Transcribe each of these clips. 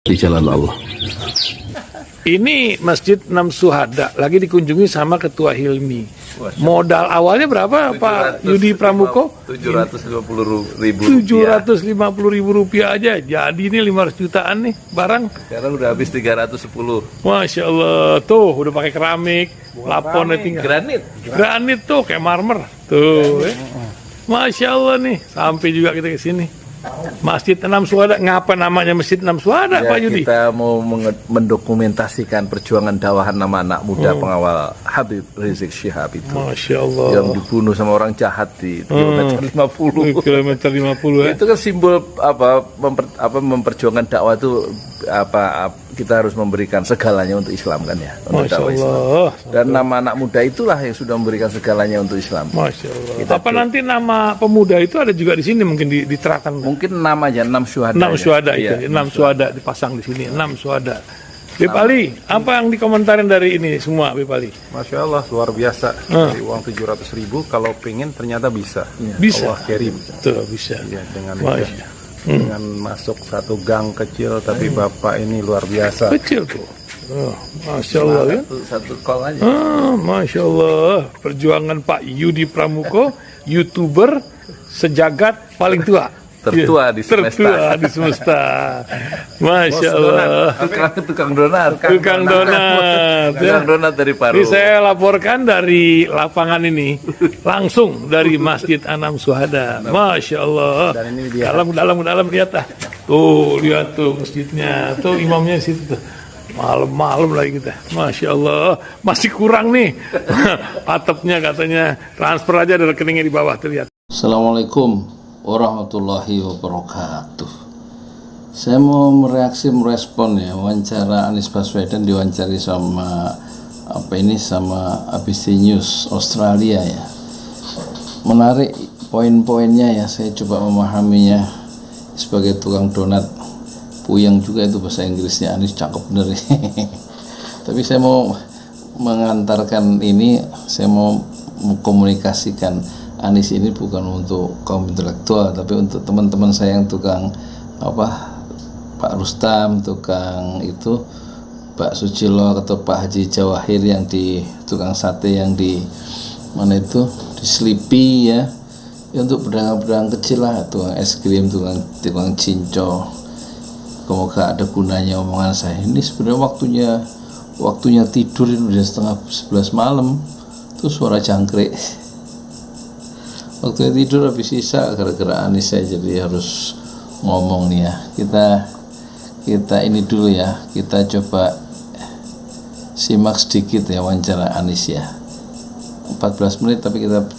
di jalan Allah. Ini Masjid Enam Syuhada lagi dikunjungi sama Ketua Hilmi. Modal awalnya berapa Pak Yudi Pramuko? 750.000 rupiah aja. Jadi ini 500 jutaan nih barang. Sekarang udah habis 310. Masya Allah, tuh udah pakai keramik, laponnya tinggal. Granit tuh kayak marmer. Tuh, Masya Allah nih, sampai juga kita ke sini. Masjid Enam Syuhada, ngapa namanya Masjid Enam Syuhada, Ya, Pak Yudi? kita mau mendokumentasikan perjuangan dakwah nama anak muda pengawal Habib Rizik Syihab itu. Masya Allah. Yang dibunuh sama orang jahat di kilometer 50. Kilometer 50 ya. Itu kan simbol memperjuangkan dakwah itu kita harus memberikan segalanya untuk Islam kan ya, untuk Masya dakwah Islam. Allah. Dan nama anak muda itulah yang sudah memberikan segalanya untuk Islam. Masya Allah. Apa nanti nama pemuda itu ada juga di sini mungkin diterapkan? Mungkin namanya Enam Syuhada. Enam Syuhada itu, Iya, Enam Syuhada dipasang di sini, Enam Syuhada. Bipali, apa yang dikomentarin dari ini semua, Bipali? Masya Allah, luar biasa. Dari uang 700.000, kalau pengen ternyata bisa. Bisa. Allah kirim. Tuh, bisa. Ya, dengan masuk satu gang kecil, tapi Bapak ini luar biasa. Kecil tuh. Oh, Masya Allah ya. Satu call aja. Masya Allah. Perjuangan Pak Yudi Pramuko, YouTuber sejagat paling tua. Tertua di semesta. Tertua di semesta. Masya Allah. Tukang donat. Tukang donat. Tukang donat dari Paru. Ini saya laporkan dari lapangan ini, langsung dari Masjid Enam Syuhada. Masya Allah. Dan ini dia. Dalam lihat ah. Tuh lihat tuh masjidnya, tuh imamnya di situ tuh. Malam-malam lagi kita, Masya Allah, masih kurang nih. Atapnya katanya transfer aja dari rekeningnya di bawah terlihat. Assalamualaikum warahmatullahi wabarakatuh. Saya mau merespon ya wawancara Anies Baswedan diwawancari sama sama ABC News Australia ya. Menarik poin-poinnya ya, saya coba memahaminya sebagai tukang donat. Puyeng juga itu bahasa Inggrisnya, Anies cakep bener. Tapi saya mau mengantarkan ini, saya mau mengkomunikasikan Anies ini bukan untuk kaum intelektual, tapi untuk teman-teman saya yang tukang Pak Rustam, tukang itu Pak Susilo atau Pak Haji Jawahir yang di tukang sate yang di mana itu di Sleepy ya, untuk pedagang-pedagang kecil lah, tukang es krim, tukang cinco. Semoga ada gunanya omongan saya. Ini sebenarnya waktunya tidur itu udah setengah 11 malam, tuh suara jangkrik. Waktu tidur habis sisa gara-gara Anies saya jadi harus ngomong nih ya. Kita ini dulu ya. Kita coba simak sedikit ya wawancara Anies ya. 14 menit tapi kita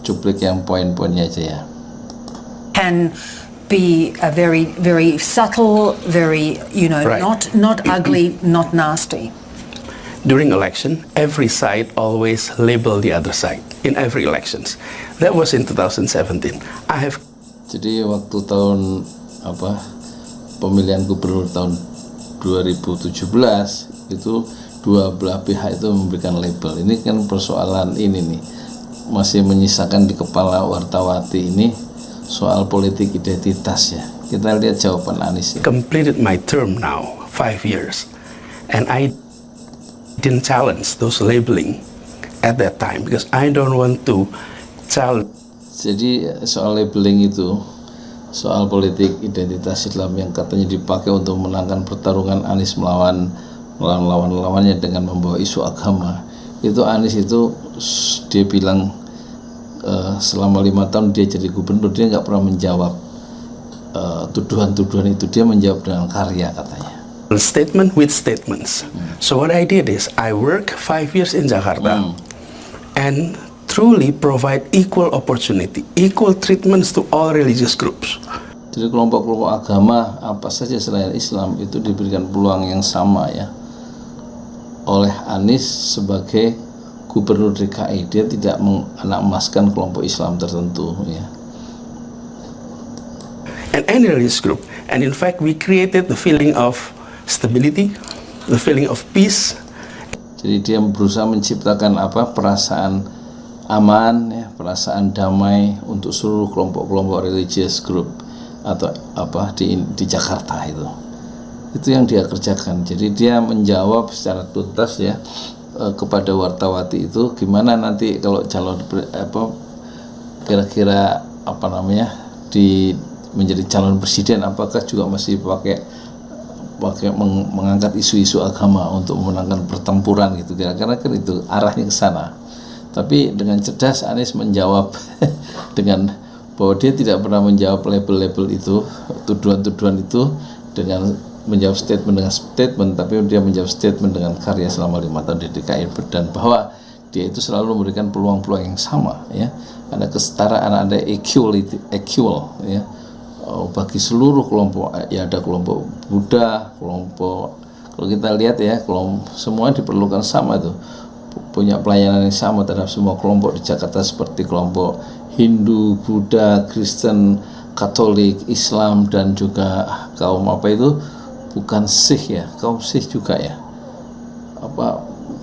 cuplik yang poin-poinnya aja ya. Can be a very, very subtle, very, Right. not ugly, not nasty. During election, every side always label the other side in every elections. That was in 2017. I have Jadi waktu tahun pemilihan gubernur tahun 2017 itu dua belah pihak itu memberikan label. Ini kan persoalan ini nih masih menyisakan di kepala wartawati ini soal politik identitas ya. Kita lihat jawaban Anies ya. completed my term now, 5 years, and I didn't challenge those labeling at that time because I don't want to challenge. Jadi soal labeling itu, soal politik identitas Islam yang katanya dipakai untuk menangkan pertarungan Anies melawan lawan-lawannya dengan membawa isu agama, itu Anies itu dia bilang selama 5 tahun dia jadi gubernur dia nggak pernah menjawab tuduhan-tuduhan itu, dia menjawab dengan karya katanya. Statement with statements. So what I did is I work 5 years in Jakarta and truly provide equal opportunity, equal treatments to all religious groups. Jadi kelompok-kelompok agama apa saja selain Islam itu diberikan peluang yang sama ya oleh Anies sebagai Gubernur DKI. Dia tidak menganak-emaskan kelompok Islam tertentu ya. And any religious group. And in fact, we created the feeling of stability, the feeling of peace. Jadi dia berusaha menciptakan perasaan aman ya, perasaan damai untuk seluruh kelompok-kelompok religious group atau di Jakarta itu. Itu yang dia kerjakan. Jadi dia menjawab secara tuntas ya kepada wartawati itu, gimana nanti kalau calon kira-kira menjadi calon presiden, apakah juga masih pakai mengangkat isu-isu agama untuk memenangkan pertempuran gitu, kira-kira kan itu arahnya ke sana. Tapi dengan cerdas Anies menjawab dengan bahwa dia tidak pernah menjawab label-label itu, tuduhan-tuduhan itu dengan menjawab statement dengan statement, tapi dia menjawab statement dengan karya selama 5 tahun di DKI, dan bahwa dia itu selalu memberikan peluang-peluang yang sama ya, ada kesetaraan, ada equal ya, bagi seluruh kelompok ya, ada kelompok Buddha, kelompok, kalau kita lihat ya, kelompok semua diperlukan sama itu, punya pelayanan yang sama terhadap semua kelompok di Jakarta, seperti kelompok Hindu, Buddha, Kristen, Katolik, Islam, dan juga kaum bukan Sikh ya, kaum Sikh juga ya,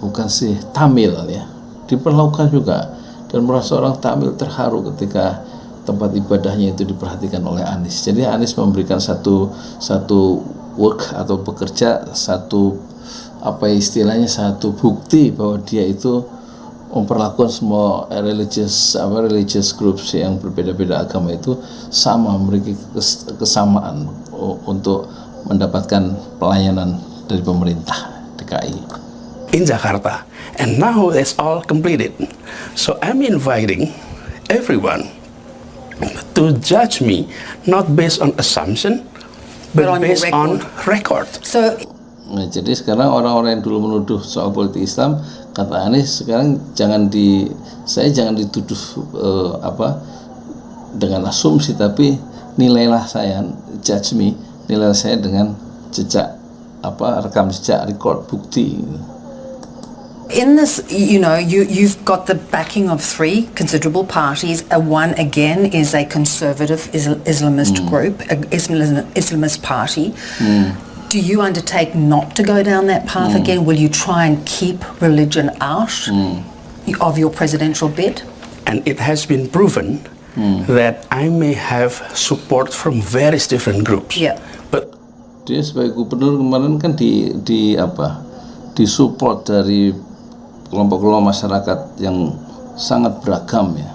bukan Sikh, Tamil ya, diperlakukan juga, dan merasa orang Tamil terharu ketika tempat ibadahnya itu diperhatikan oleh Anies. Jadi Anies memberikan satu work atau bekerja, satu satu bukti bahwa dia itu memperlakukan semua religious groups yang berbeda-beda agama itu sama, memiliki kesamaan untuk mendapatkan pelayanan dari pemerintah DKI in Jakarta. And now it's all completed. So I'm inviting everyone to judge me not based on assumption but But on based record. on record. So Nah, jadi sekarang orang-orang yang dulu menuduh soal politik Islam, kata Anies, sekarang jangan dituduh dengan asumsi, tapi nilailah saya, judge me, nilai saya dengan jejak rekam jejak, record, bukti. in this, you've got the backing of 3 considerable parties. One, again, is a conservative Islamist group, an Islamist party. Do you undertake not to go down that path again? Will you try and keep religion out of your presidential bid? And it has been proven that I may have support from various different groups. Yeah. But Dia sebagai gubernur kemarin kan disupport dari kelompok-kelompok masyarakat yang sangat beragam ya.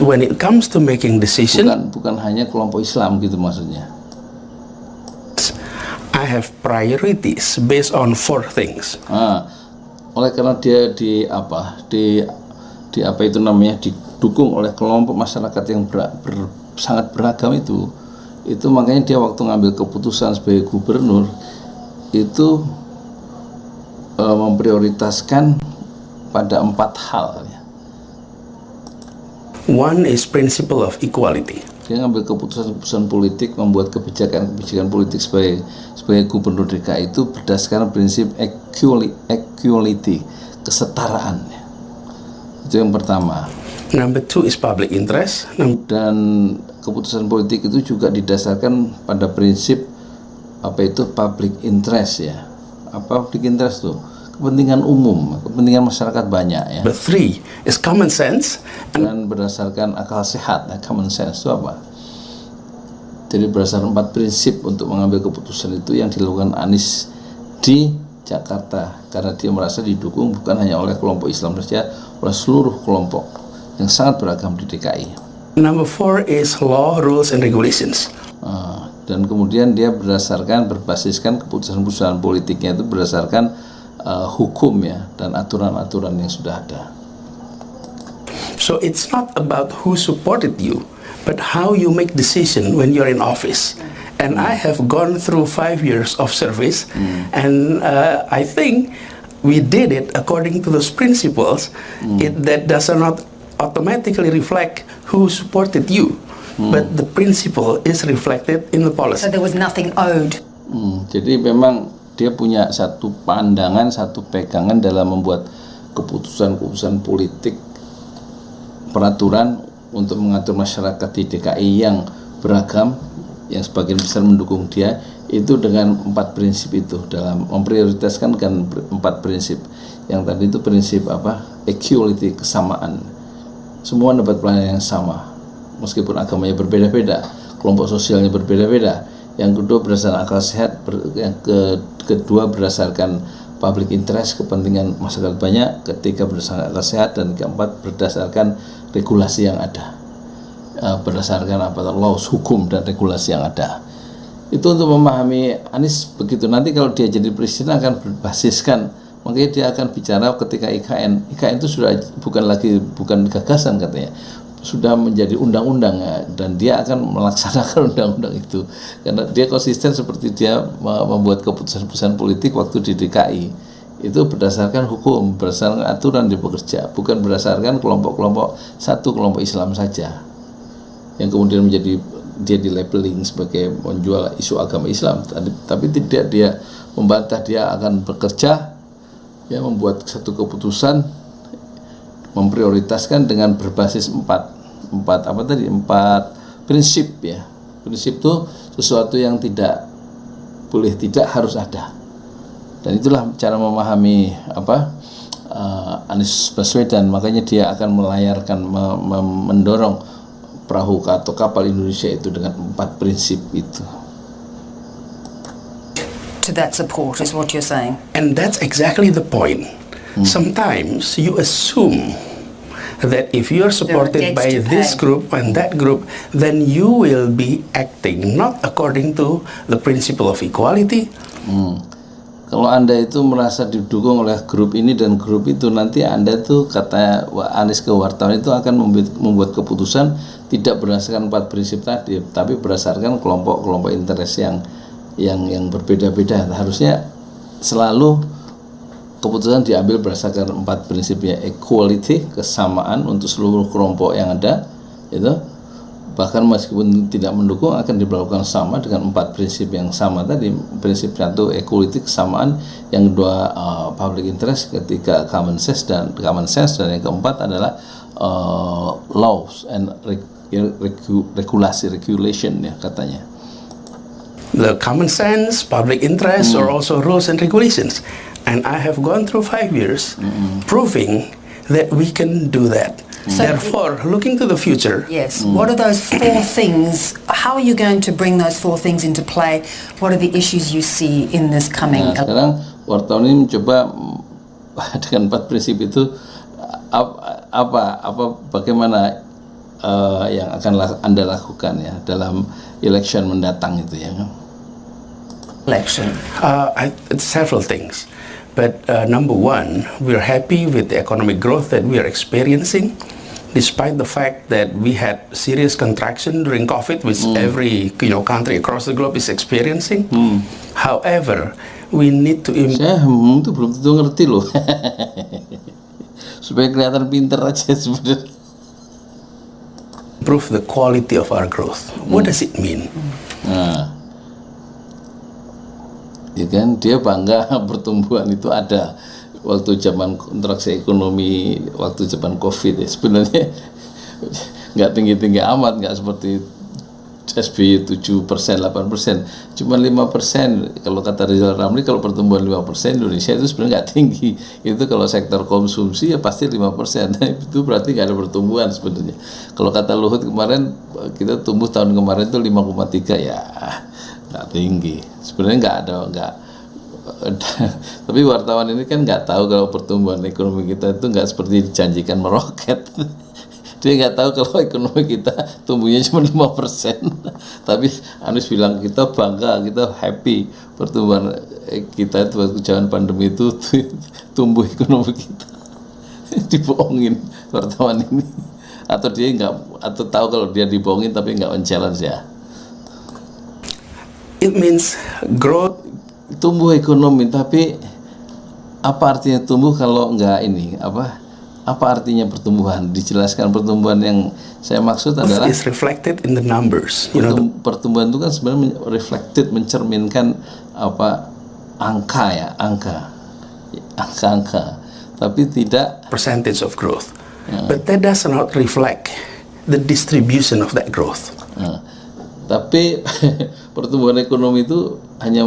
when it comes to making decision, Bukan hanya kelompok Islam gitu maksudnya. I have priorities based on 4 things. Oleh karena dia didukung oleh kelompok masyarakat yang sangat beragam itu makanya dia waktu ngambil keputusan sebagai gubernur itu memprioritaskan pada 4 hal ya. One is principle of equality. Dia ngambil keputusan politik, membuat kebijakan politik sebagai gubernur DKI itu berdasarkan prinsip equality, kesetaraan. Itu yang pertama. Number 2 is public interest. Dan keputusan politik itu juga didasarkan pada prinsip public interest ya. Apa public interest tuh? Kepentingan umum, kepentingan masyarakat banyak ya. Number 3 is common sense. Dan berdasarkan akal sehat. Common sense itu apa? Jadi berdasarkan 4 prinsip untuk mengambil keputusan itu yang dilakukan Anies di Jakarta, karena dia merasa didukung bukan hanya oleh kelompok Islam saja, oleh seluruh kelompok yang sangat beragam di DKI. Number 4 is law, rules, and regulations. Dan kemudian dia berbasiskan keputusan-keputusan politiknya itu berdasarkan hukum ya, dan aturan-aturan yang sudah ada. So it's not about who supported you, but how you make decision when you're in office. And I have gone through 5 years of service, and I think we did it according to those principles. That does not automatically reflect who supported you, but the principle is reflected in the policy. So there was nothing owed. Jadi memang dia punya satu pandangan, satu pegangan dalam membuat keputusan-keputusan politik, peraturan untuk mengatur masyarakat di DKI yang beragam, yang sebagian besar mendukung dia, itu dengan 4 prinsip itu, dalam memprioritaskan kan 4 prinsip. Yang tadi itu prinsip equality, kesamaan. Semua dapat pelayanan yang sama, meskipun agamanya berbeda-beda, kelompok sosialnya berbeda-beda. yang kedua berdasarkan akal sehat, yang kedua berdasarkan public interest, kepentingan masyarakat banyak, ketiga berdasarkan akal sehat, dan keempat berdasarkan regulasi yang ada, berdasarkan laws, hukum dan regulasi yang ada. Itu untuk memahami Anies begitu. Nanti kalau dia jadi presiden akan berbasiskan, makanya dia akan bicara ketika IKN itu sudah bukan gagasan katanya, sudah menjadi undang-undang ya, dan dia akan melaksanakan undang-undang itu karena dia konsisten seperti dia membuat keputusan-keputusan politik waktu di DKI itu berdasarkan hukum, berdasarkan aturan dia bekerja, bukan berdasarkan satu kelompok Islam saja yang kemudian menjadi dia di labeling sebagai menjual isu agama Islam, tapi tidak dia membantah, dia akan bekerja ya, membuat satu keputusan, memprioritaskan dengan berbasis empat prinsip ya. Prinsip itu sesuatu yang tidak boleh, tidak harus ada, dan itulah cara memahami Anies Baswedan. Makanya dia akan melayarkan, mendorong perahu atau kapal Indonesia itu dengan 4 prinsip itu. To that support is what you're saying. And that's exactly the point. Sometimes you assume that if you're supported by this group and that group, then you will be acting not according to the principle of equality. Kalau Anda itu merasa didukung oleh grup ini dan grup itu, nanti Anda tuh, kata Anies ke wartawan, itu akan membuat keputusan tidak berdasarkan 4 prinsip tadi, tapi berdasarkan kelompok-kelompok interest yang berbeda-beda. Harusnya selalu keputusan diambil berdasarkan 4 prinsip ya, equality, kesamaan untuk seluruh kelompok yang ada itu, bahkan meskipun tidak mendukung akan diberlakukan sama dengan 4 prinsip yang sama tadi. Prinsip satu equality, kesamaan, yang kedua public interest, ketiga common sense, dan yang keempat adalah laws and regulation ya katanya. The common sense, public interest, or also rules and regulations. And I have gone through 5 years proving that we can do that. So therefore, looking to the future. Yes. What are those 4 things? How are you going to bring those 4 things into play? What are the issues you see in this coming? Nah, sekarang wartawan ini mencoba dengan 4 prinsip itu bagaimana yang akan Anda lakukan ya dalam election mendatang itu ya. Election. Several things. But number one, we're happy with the economic growth that we are experiencing, despite the fact that we had serious contraction during COVID, which every country across the globe is experiencing. However, we need to saya itu belum tentu ngerti loh. Supaya kelihatan pinter aja sebenarnya. Improve the quality of our growth. What does it mean? Nah, ya kan, dia bangga pertumbuhan itu ada waktu zaman kontraksi ekonomi, waktu zaman COVID ya. Sebenarnya nggak tinggi-tinggi amat, nggak seperti SBY 7%, 8%, cuma 5%. Kalau kata Rizal Ramli, kalau pertumbuhan 5% Indonesia itu sebenarnya nggak tinggi. Itu kalau sektor konsumsi ya pasti 5%. Itu berarti nggak ada pertumbuhan sebenarnya. Kalau kata Luhut kemarin, kita tumbuh tahun kemarin itu 5,3, ya nggak tinggi. Sebenarnya nggak. Tapi wartawan ini kan nggak tahu kalau pertumbuhan ekonomi kita itu nggak seperti dijanjikan meroket. Dia nggak tahu kalau ekonomi kita tumbuhnya cuma 5%. Tapi Anies bilang kita bangga, kita happy pertumbuhan kita itu waktu zaman pandemi itu tumbuh ekonomi kita. Dibohongin wartawan ini, atau dia nggak, atau tahu kalau dia dibohongin tapi nggak men-challenge ya. It means growth. Tumbuh ekonomi, tapi apa artinya tumbuh kalau nggak ini apa artinya pertumbuhan? Dijelaskan pertumbuhan yang saya maksud adalah is reflected in the numbers. Pertumbuhan itu kan sebenarnya reflected, mencerminkan angka, tapi tidak percentage of growth. But that does not reflect the distribution of that growth. Tapi pertumbuhan ekonomi itu hanya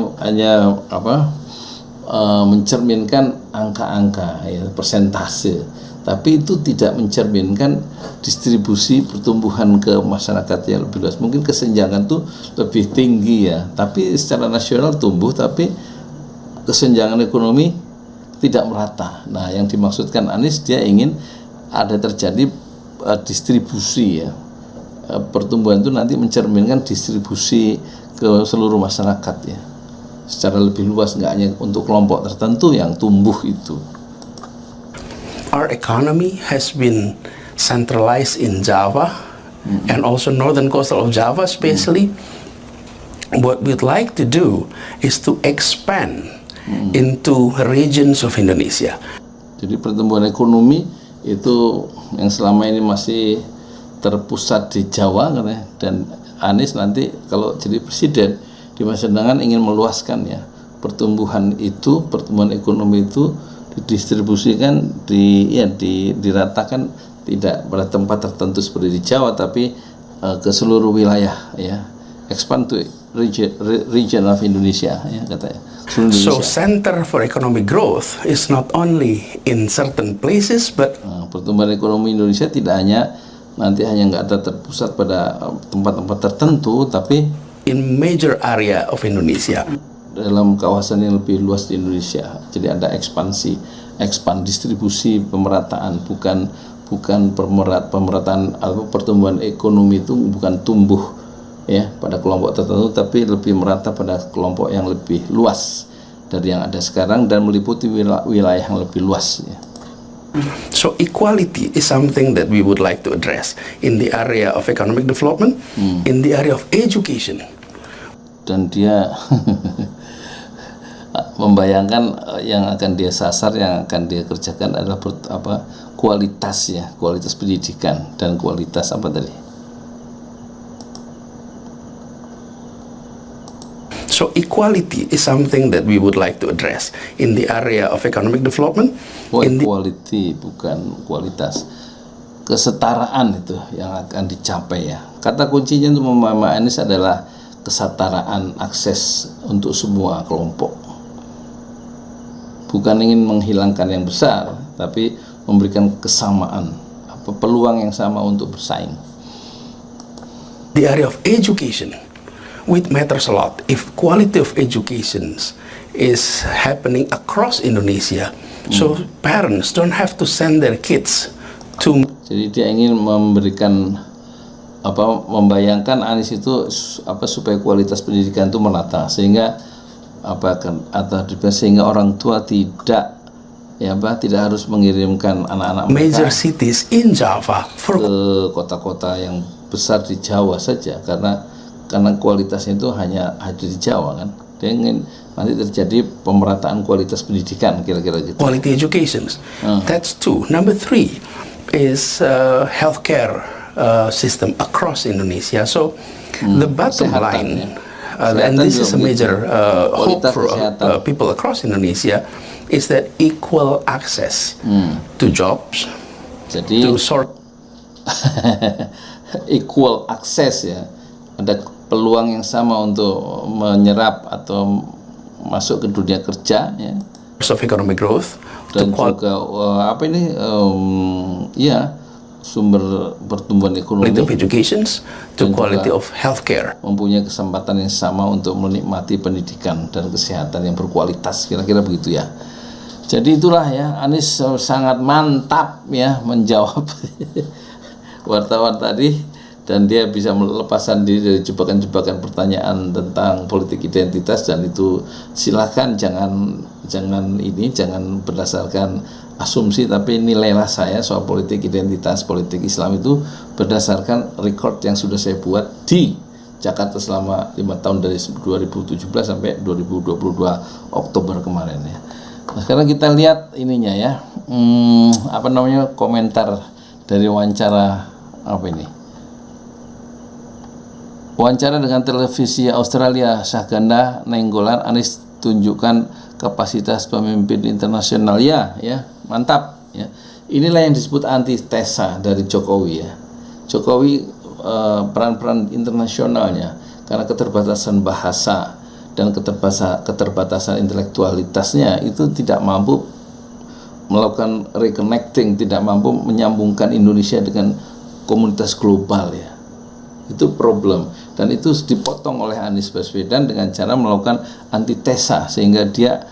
mencerminkan angka-angka ya, persentase. tapi itu tidak mencerminkan distribusi pertumbuhan ke masyarakat yang lebih luas. Mungkin kesenjangan tuh lebih tinggi ya, tapi secara nasional tumbuh, tapi kesenjangan ekonomi tidak merata. Nah, yang dimaksudkan Anies, dia ingin ada terjadi distribusi ya, pertumbuhan itu nanti mencerminkan distribusi ke seluruh masyarakat ya, secara lebih luas, nggak hanya untuk kelompok tertentu yang tumbuh itu. Our economy has been centralized in Java and also northern coastal of Java especially. What we'd like to do is to expand into regions of Indonesia. Jadi pertumbuhan ekonomi itu yang selama ini masih terpusat di Jawa kan ya, dan Anies nanti kalau jadi presiden di masa mendatang ingin meluaskan ya pertumbuhan ekonomi itu didistribusikan diratakan, tidak pada tempat tertentu seperti di Jawa, tapi ke seluruh wilayah ya, expand to region of Indonesia ya katanya. So center for economic growth is not only in certain places but pertumbuhan ekonomi Indonesia tidak hanya nggak ada terpusat pada tempat-tempat tertentu, tapi in major area of Indonesia. Dalam kawasan yang lebih luas di Indonesia. Jadi ada expand distribusi, pemerataan, bukan pemerataan pertumbuhan ekonomi itu bukan tumbuh ya pada kelompok tertentu, tapi lebih merata pada kelompok yang lebih luas dari yang ada sekarang dan meliputi wilayah yang lebih luas ya. So equality is something that we would like to address in the area of economic development, in the area of education. Dan dia membayangkan yang akan dia sasar, yang akan dia kerjakan adalah kualitas ya, kualitas pendidikan dan kualitas apa tadi? So equality is something that we would like to address in the area of economic development. Quality bukan kualitas. Kesetaraan itu yang akan dicapai ya. Kata kuncinya untuk Mama Anies adalah kesetaraan akses untuk semua kelompok. Bukan ingin menghilangkan yang besar, tapi memberikan kesamaan, peluang yang sama untuk bersaing. The area of education, which matters a lot. If quality of education is happening across Indonesia, so parents don't have to send their kids to. Jadi dia ingin memberikan membayangkan Anies itu supaya kualitas pendidikan itu merata, sehingga sehingga orang tua tidak harus mengirimkan anak-anak major mereka cities in Java ke kota-kota yang besar di Jawa saja, karena kualitasnya itu hanya ada di Jawa kan. Dia ingin nanti terjadi pemerataan kualitas pendidikan kira-kira gitu. Quality education. That's two. Number three is healthcare system across Indonesia. So the bottom line, and this is a major hope for people across Indonesia, is that equal access to jobs, jadi to sort equal access ya, ada peluang yang sama untuk menyerap atau masuk ke dunia kerja ya, of economic growth, dan juga sumber pertumbuhan ekonomi, quality of education, to quality of healthcare. Mempunyai kesempatan yang sama untuk menikmati pendidikan dan kesehatan yang berkualitas, kira-kira begitu ya. Jadi itulah ya, Anies sangat mantap ya menjawab wartawan tadi, dan dia bisa melepaskan diri dari jebakan-jebakan pertanyaan tentang politik identitas, dan itu silakan jangan berdasarkan asumsi, tapi nilailah saya soal politik identitas, politik Islam itu berdasarkan record yang sudah saya buat di Jakarta selama 5 tahun dari 2017 sampai 2022 Oktober kemarin ya. Nah, sekarang kita lihat ininya ya, komentar dari wawancara wawancara dengan televisi Australia, Syahganda Nainggolan, Anies tunjukkan kapasitas pemimpin internasional ya, mantap ya. Inilah yang disebut antitesa dari Jokowi ya. Jokowi peran-peran internasionalnya karena keterbatasan bahasa dan keterbatasan intelektualitasnya itu tidak mampu melakukan reconnecting, tidak mampu menyambungkan Indonesia dengan komunitas global ya. Itu problem, dan itu dipotong oleh Anies Baswedan dengan cara melakukan antitesa, sehingga dia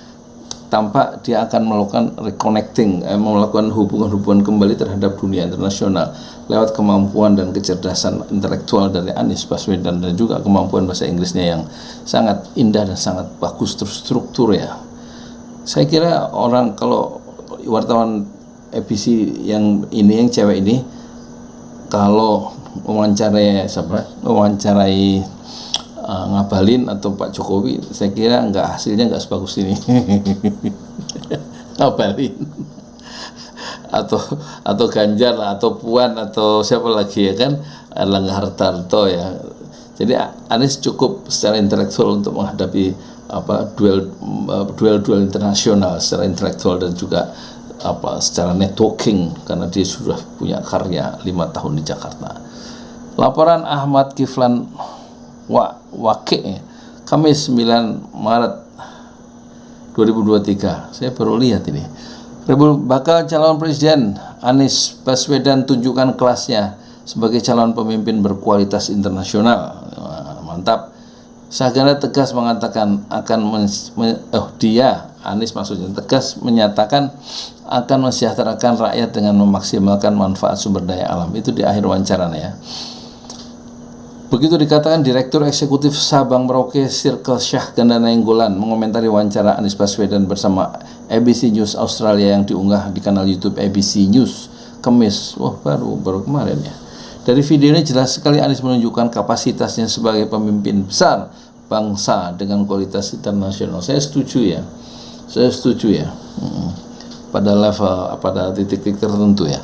tampak dia akan melakukan reconnecting, melakukan hubungan-hubungan kembali terhadap dunia internasional lewat kemampuan dan kecerdasan intelektual dari Anies Baswedan, dan juga kemampuan bahasa Inggrisnya yang sangat indah dan sangat bagus terstruktur ya. Saya kira orang, kalau wartawan ABC yang ini, yang cewek ini, kalau mewawancarai Ngabalin atau Pak Jokowi, saya kira hasilnya nggak sebagus ini. Ngabalin atau Ganjar atau Puan atau siapa lagi ya kan, Erlangga Hartarto ya. Jadi Anies cukup secara intelektual untuk menghadapi duel internasional secara intelektual dan juga secara networking, karena dia sudah punya karya 5 tahun di Jakarta. Laporan Ahmad Kiflan Wakil, Kamis 9 Maret 2023. Saya baru lihat ini. Bakal calon presiden Anies Baswedan tunjukkan kelasnya sebagai calon pemimpin berkualitas internasional. Mantap. Syahganda tegas mengatakan Anies maksudnya tegas menyatakan akan mensejahterakan rakyat dengan memaksimalkan manfaat sumber daya alam. Itu di akhir wawancaranya ya. Begitu dikatakan Direktur Eksekutif Sabang Merauke Circle Syahganda Nainggolan mengomentari wawancara Anies Baswedan bersama ABC News Australia yang diunggah di kanal YouTube ABC News Kamis. Baru kemarin ya. Dari video ini jelas sekali Anies menunjukkan kapasitasnya sebagai pemimpin besar bangsa dengan kualitas internasional. Saya setuju ya. Pada level, pada titik-titik tertentu ya.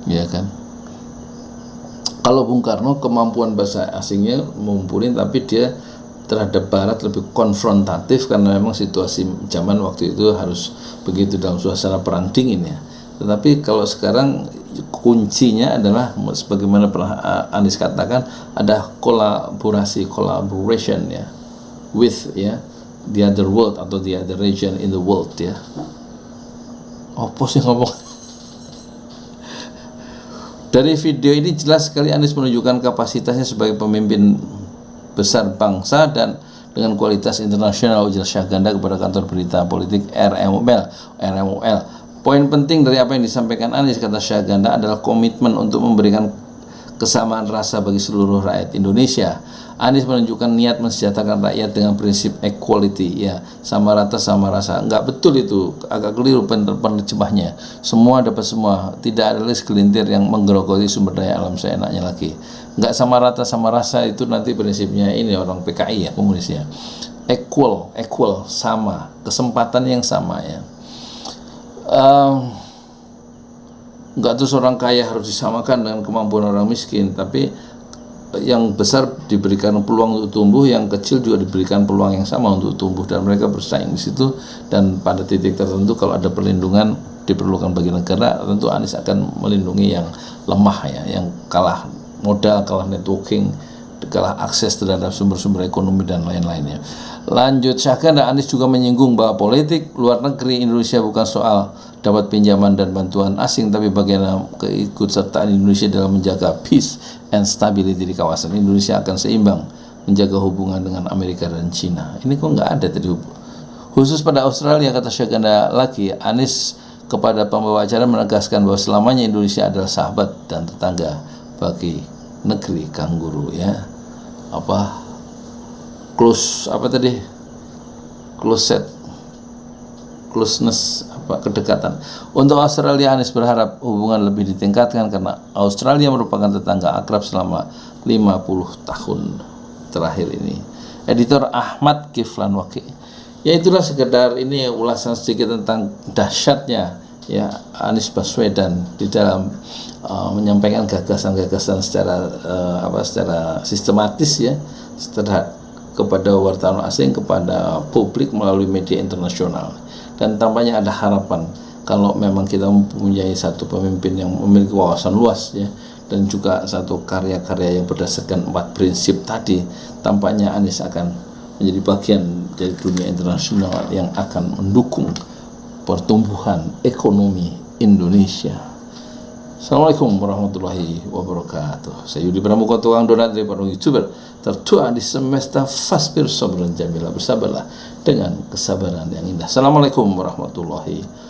Ya kan. Kalau Bung Karno kemampuan bahasa asingnya mumpuni, tapi dia terhadap Barat lebih konfrontatif karena memang situasi zaman waktu itu harus begitu dalam suasana perang dingin ya. Tetapi kalau sekarang kuncinya adalah sebagaimana pernah Anies katakan, ada collaboration ya, with ya the other world atau the other region in the world ya. Apa sih ngomong? Dari video ini jelas sekali Anies menunjukkan kapasitasnya sebagai pemimpin besar bangsa dan dengan kualitas internasional, ujar Syahganda kepada kantor berita politik RMUL. Poin penting dari apa yang disampaikan Anies, kata Syahganda, adalah komitmen untuk memberikan kesamaan rasa bagi seluruh rakyat Indonesia. Anies menunjukkan niat mensejahterakan rakyat dengan prinsip equality ya, sama rata sama rasa. Enggak betul itu, agak keliru penerjemahnya. Semua dapat semua, tidak ada lagi segelintir yang menggerogoti sumber daya alam seenaknya lagi. Enggak sama rata sama rasa itu nanti prinsipnya ini orang PKI ya, komunis ya. Equal, sama, kesempatan yang sama ya. Enggak terus orang kaya harus disamakan dengan kemampuan orang miskin, tapi yang besar diberikan peluang untuk tumbuh, yang kecil juga diberikan peluang yang sama untuk tumbuh, dan mereka bersaing di situ. Dan pada titik tertentu kalau ada perlindungan diperlukan bagi negara, tentu Anies akan melindungi yang lemah ya, yang kalah modal, kalah networking, kalah akses terhadap sumber-sumber ekonomi dan lain-lainnya. Lanjut Syahganda, Anies juga menyinggung bahwa politik luar negeri Indonesia bukan soal dapat pinjaman dan bantuan asing, tapi bagaimana keikutsertaan Indonesia dalam menjaga peace and stability di kawasan. Indonesia akan seimbang menjaga hubungan dengan Amerika dan Cina. Ini kok nggak ada tadi khusus pada Australia, kata Syahganda lagi. Anies kepada pembawa acara menegaskan bahwa selamanya Indonesia adalah sahabat dan tetangga bagi negeri kanguru ya. Closeness, kedekatan. Untuk Australia, Anies berharap hubungan lebih ditingkatkan karena Australia merupakan tetangga akrab selama 50 tahun terakhir ini. Editor Ahmad Kiflan Wakil. Ya itulah sekedar ini ulasan sedikit tentang dahsyatnya ya Anies Baswedan di dalam menyampaikan gagasan-gagasan secara sistematis ya, kepada wartawan asing, kepada publik melalui media internasional. Dan tampaknya ada harapan kalau memang kita mempunyai satu pemimpin yang memiliki wawasan luas ya, dan juga satu karya-karya yang berdasarkan 4 prinsip tadi, tampaknya Anies akan menjadi bagian dari dunia internasional yang akan mendukung pertumbuhan ekonomi Indonesia. Assalamualaikum warahmatullahi wabarakatuh. Saya Yudi Pramuka, tukang donat dari para YouTuber tertua di semesta. Fasbir sabran jamila, bersabarlah dengan kesabaran yang indah. Assalamualaikum warahmatullahi wabarakatuh.